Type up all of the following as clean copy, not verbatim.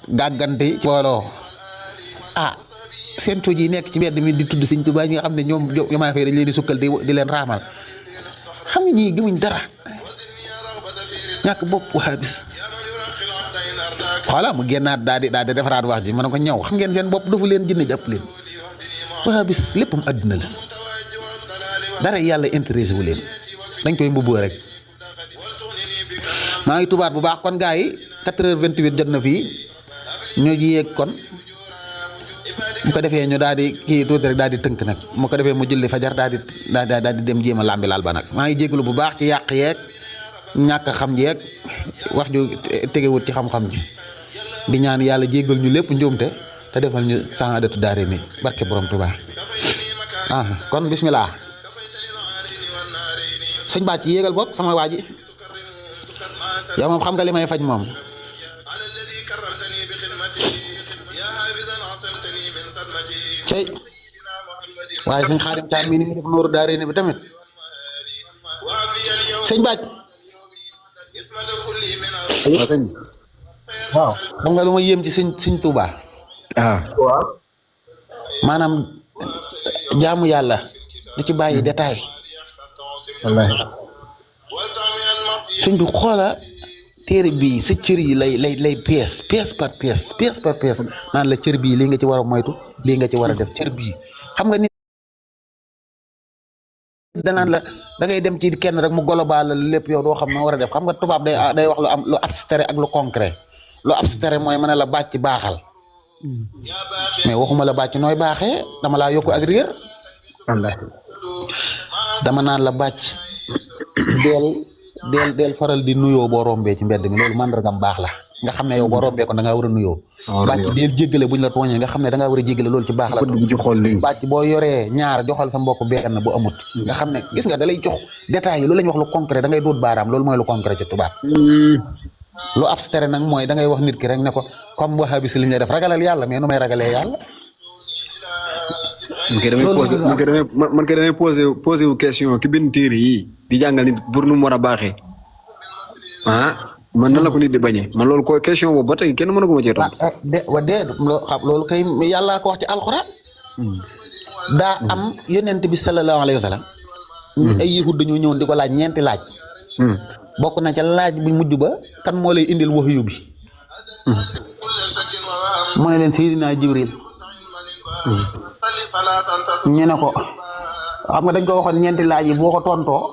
gàggante ci mbooloo ah seen tuuj yi nekk ci mbedd mi di tudd Sëñ Tuubaa ñi nga xam ne ñoom Diomaye Faye dañ leen di sukkal di leen raamal xam nga ñii gëmuñ dara ñàkk bopp wahabis voilà mu génnaat daal di defaraat wax ji ma ne ko ñëw xam ngeen seen bopp dafa leen jënd jàpp leen wahabis léppam àdduna la dara yàlla intéressé wu leen dañ koy mbubboo rek maa ngi tubaat bu baax kon gars yi 4h28 jot na fii ñu yéeg kon mu ko defee ñu daal di kii tuuti rek daal di tënk nag mu ko defee mu julli fajar daal di dem jéem a làmbi laal ba nag maa ngi jégalu bu baax ci yàq yeeg ñàkk xam jeeg wax ju tegewut ci xam-xam ji di ñaan yàlla jégal ñu lépp njuumte te defal ñu saadatu daare mi barke borom Tuubaa kon bismillah sëñ bàcc yéegal bokk sama waa ji yow moom xam nga li may faj moom cey waaye suñ xaadim caan mii ni mu def nooru daare ni bi tamit sëñ bàcc waaw sëñ bi waaw xam nga lu ma yéem ci sëñ Tuubaa waaw maanaam jaamu yàlla du ci bàyyi détail wallahi sëñ bi xoola téere bii sa cër yi lay pièce par pièce naan la cër bii lii nga ci war a moytu lii nga ci war a def cër bii xam nga nit danaan la da ngay dem ci kenn rek mu global la lépp yow doo xam na war a def xam nga tubaab day wax lu am lu abstrait ak lu concret lu abstrait mooy mën a la bàcc baaxal mais waxuma la bàcc nooy baaxee dama laa yokku ak réer dama naan la bàcc del faral di nuyoo boo rombee ci mbedd mi loolu màndargam baax la nga xam ne yow boo rombee ko da ngaa war a nuyoo bàcc del jéggale buñ la tooñee nga xam ne da ngaa war a jéggale loolu ci baax la bàcc boo yoree ñaar joxal sa mbokk benn bu amut nga xam ne gis nga da lay jox détails yi loolu la ñuy wax lu concret da ngay doot baaraam loolu mooy lu concret ci tubaab lu abstrait nag mooy da ngay wax nit ki rek ne ko comme wahabis li ñu lay def ragalal yàlla mais nu may ragalee yàlla man kay damay posé wu question ki bind téere yi di jàngal nit pour nu mu war a baaxee man nan la ko nit di bañee man loolu ko question boobu ba tey kenn mën a ko ma cee tontu. loolu kay yàllaa ko wax ci alxuraan daa am yonent bi sallallahu alayhi wa sallam ay yahud dañoo ñëwoon di ko laaj ñeenti laaj bokk na ca laaj bu mujj ba kan moo lay indil wahyu bi mu ne leen Seydina Jibril ñu ne ko xam nga dañ ko waxoon ñeenti laaj yi boo ko tontoo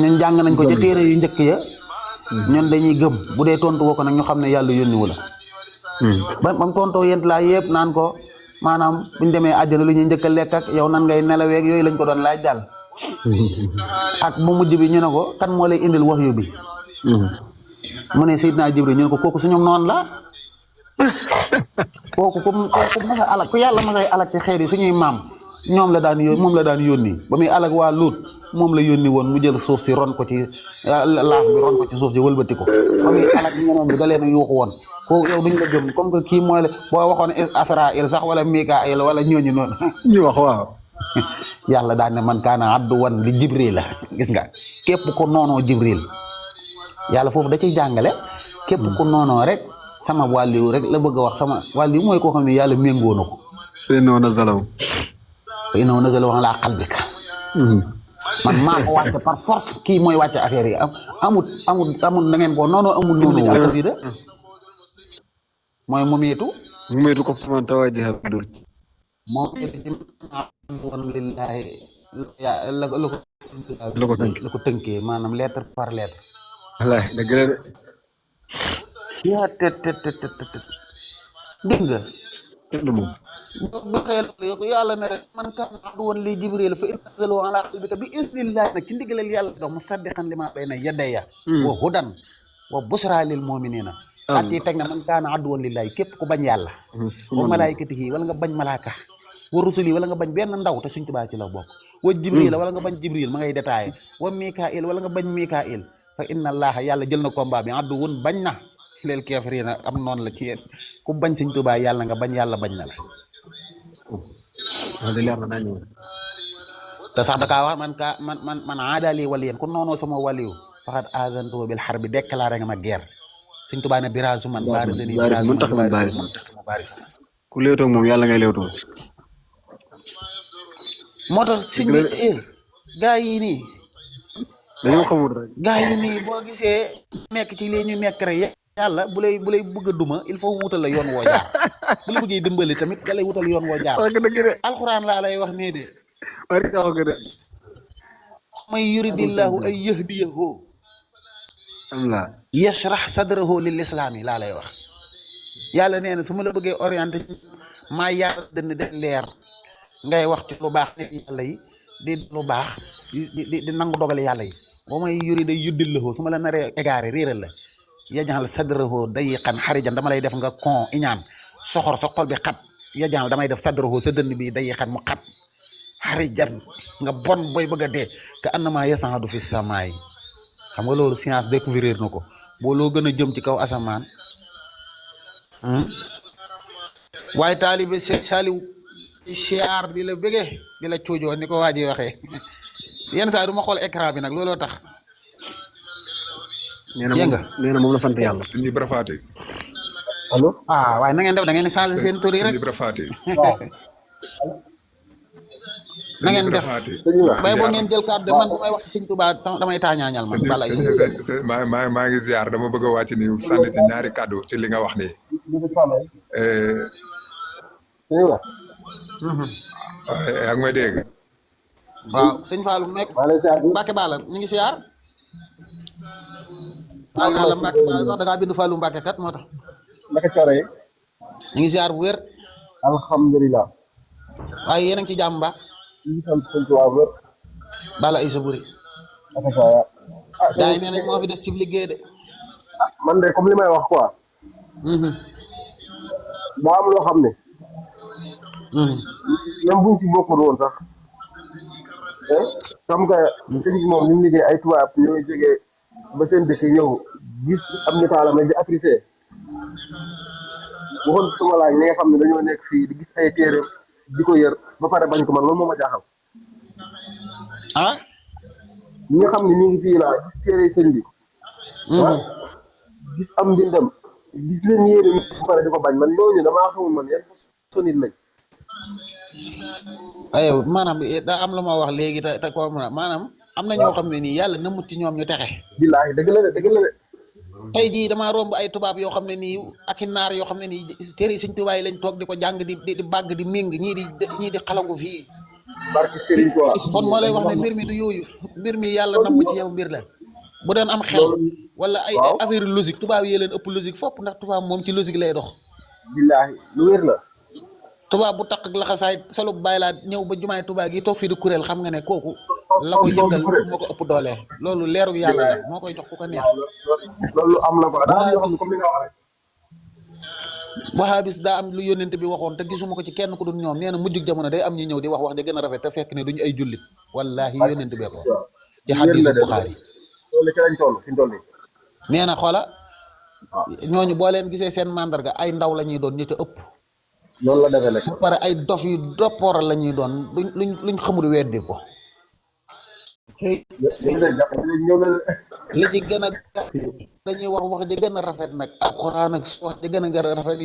ñun jàng nañ ko ca téere yu njëkk ya ñun dañuy gëm bu dee tontu woo ko nag ñu xam ne yàlla yónni wu la ba mu tontoo yent laaj yëpp naan ko maanaam buñ demee àjjana lu ñuy njëkk a lekk ak yow nan ngay nelaweeg yooyu lañ ko doon laaj daal ak bu mujj bi ñu ne ko kan moo lay indil wahyu bi mu ne Seydina Jibril ñu ne ko kooku suñu noonu la kooku ku masa alak ku yàlla masay alak ci xeet yi suñuy maam moom la daan yónni ba muy alak waa Luut moom la yónni woon mu jël suuf si ron ko ci laaf bi ron ko ci suuf si wëlbati ko ba muy alak ñeneen bi da leen yuuxu woon kooku yow duñ la gëm comme que kii mooy la boo waxoon Asraïl sax wala Mikaïl wala ñooñu noonu ñu wax waaw yàlla daan ne man kaana adduwan li Jibril la gis nga képp ku noonoo Jibril yàlla foofu da ciy jàngale képp ku noonoo rek sama wàlliw rek la bëgg a wax sama wàlliw mooy koo xam ne yàlla méngoo na ko innahu nazalahu ala qalbika man maa ko wàcce par force kii mooy wàcce affaire yi amut da ngeen ko noonu amul noonu ci alxasida mooy mumitu ko faman tawajjaha dur moom woon lillahi la ko tënkee maanaam lettre par lettre wallaay dëgg la de yaa te dégg nga moom ba xëy na yàlla ne rek man kaan aduwan li Jibril fa innahu ala qalbika bi isnillahi nag ci ndigalal yàlla dox musaddiqan lima bayna yadayya wa hudan wa busra lil mu'minina at yi teg na man kaana aduwan lillahi képp ku bañ yàlla wa malaikatihi wala nga bañ malaaka wa rusuli wala nga bañ benn ndaw te suñ Tuubaa ci la bokk wa Jibril wala nga bañ Jibril ma ngay détaillé wa Mikail wala nga bañ Mikail fa inna allaha yàlla jël na combat bi aduwun bañ na leel kaafiriina am noonu la ci yéen ku bañ suñ Tuubaa yàlla nga bañ yàlla bañ na la te sax da kaa wax man aadali waliyan ku noonoo sama waliyu faxat azantu bil harbi déclaré nga ma guerre sëñ Tuubaa ne biraasu man baarisani baaris man tax man baaris ku léewtoo moom yàlla ngay léewtoo. moo tax sëñ bi gaa yi nii dañoo xamul rek. gaa yi nii boo gisee nekk ci lii ñu nekk rek yàlla bu lay bëgg a duma il faut wutal la yoon woo jaar bu la bëggee dimbali tamit da lay wutal yoon woo jaar. wax dëgg de. alxuraan laa lay wax nii de. wax dëgg de. may yuridillahu ay yahdiyahu alhamdulilah. yashrax sadrahu lil islaami laa lay wax. yàlla nee na su ma la bëggee orienté maa yaar dënn de leer ngay wax ci lu baax nit yàlla yi di lu baax di nangu dogale yàlla yi boo may yuri day yuddil la su ma la naree égaré réeral la yajaxal sadrahu dayiqan xarijan dama lay def nga kon iñaan soxor sa xol bi xat yajaxal damay def sadrahu sa dënn bi dayiqan mu xat xarijan nga bon boy bëgg a dee ka annama yasaadu fi samaay xam nga loolu science découvrir na ko boo loo gën a jëm ci kaw asamaan waaye taalibe Cheikh Saliou siyaar di la bëggee di la coojoo ni ko waa ji waxee yenn saa du ma xool écran bi nag looloo tax. nee na moom la sant yàlla. sëñ Ibra Faty. allo. waaye na ngeen def da ngeen di changé seen tur yi rek. sëñ Ibra Faty. na ngeen def bay boo ngeen jël kàddu man bu may wax Sëñ Tuubaa damay taañaañal man. maa ngi ziar dama bëgg a wàcc ni sànni ci ñaari kàddu ci li nga wax nii. yaa ngi may dégg. waaw sëñ Fallou nekk Mbacke Balla ñu ngi siyaar. waaw yàlla Mbacke Balla sax da ngaa bind Fallou Mbacke kat moo tax. naka coore yi. ñu ngi siyaar bu wér. alhamdulilah. waaye yéen a ngi ci jàmm ba. ñu ngi sant sant waa wér. Balla Issa Buri. naka saa gars yi nee nañ moo fi des ci liggéey de. man de comme li may wax quoi. daa am loo xam ne. même buñ ci bokkul woon sax. xam nga sëñ bi moom li mu liggéey ay tubaab ñooy jógee ba seen dëkk ñëw gis am ñu taalam rek di apprécié waxoon suma laaj ñi nga xam ne dañoo nekk fii di gis ay téere di ko yër ba pare bañ ko man loolu moo ma jaaxal. ah. ñi nga xam ne ñu ngi fii laa gis téere sëñ bi. gis am mbindam gis leen yéene ñu ba pare di ko bañ man loolu damaa xamul man yan sonit lañ. ayow maanaam daa am lu ma wax léegi te ko maanaam am na ñoo xam ne nii yàlla na mut ci ñoom ñu texe. billaahi dëgg la de dëgg la de. tey jii damaa romb ay tubaab yoo xam ne nii ak i naar yoo xam ne nii téere Sëñ Tuubaa yi lañ toog di ko jàng di bàgg di méng ñii di xalangu fii. barke Serigne quoi. kon moo lay wax ne mbir mi du yooyu mbir mi yàlla namm ci yow mbir la bu doon am xel. wala ay affaire logique tubaab yi leen ëpp logique fopp ndax tubaab moom ci logique lay dox. billaahi lu wér la. tubaab bu takk ak laxasaay solo bàyyi laa ñëw ba jumaay tubaab gi toog fii di kuréel xam nga ne kooku la ko yëngal moo ko ëpp doole loolu leeru yàlla la moo koy jox ku ko neex. loolu am na ko daa am yoo xam ne comme li nga wax rek. wahabis daa am lu yónnent bi waxoon te gisuma ko ci kenn ku dul ñoom nee na mujjug jamono day am ñu ñëw di wax ja gën a rafet te fekk ne duñu ay jullit wallahi yónnent bee ko ci hadiisu Buxaari. loolu ci lañ toll fi ñu toll nii. nee na xoola ñooñu boo leen gisee seen mandarga ay ndaw la ñuy doon ñu te ëpp. loolu la defee nag. ba pare ay dof yu doppooral la ñuy doon luñ xamul weddi ko. li ci gën a dañuy wax ji gën a rafet nag alxuraan ak wax ji gën a rafet